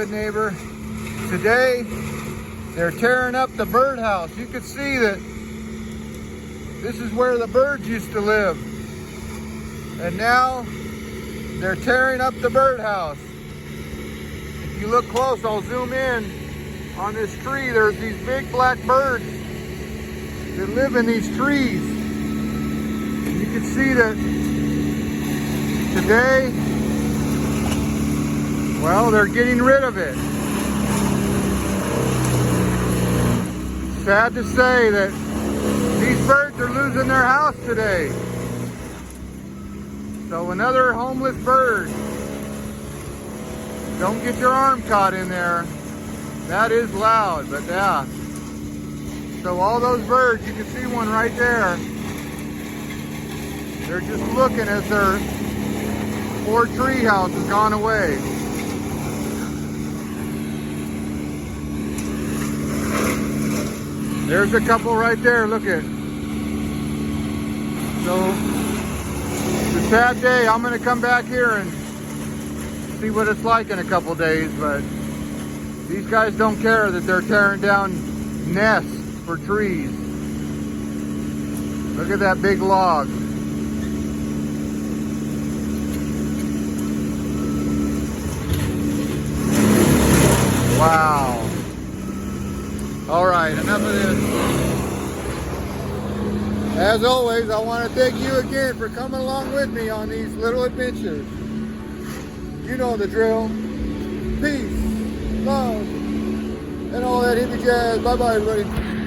good neighbor. Today, they're tearing up the birdhouse. You can see that this is where the birds used to live. And now, they're tearing up the birdhouse. If you look close, I'll zoom in on this tree. There's these big black birds that live in these trees. And you can see that today, well, they're getting rid of it. Sad to say that these birds are losing their house today. So another homeless bird. Don't get your arm caught in there. That is loud, but yeah. So all those birds, you can see one right there. They're just looking as their poor tree house has gone away. There's a couple right there, look at. So, it's a sad day. I'm gonna come back here and see what it's like in a couple days, but these guys don't care that they're tearing down nests for trees. Look at that big log. Wow. All right, enough of this. As always, I want to thank you again for coming along with me on these little adventures. You know the drill. Peace, love, and all that hippie jazz. Bye-bye, everybody.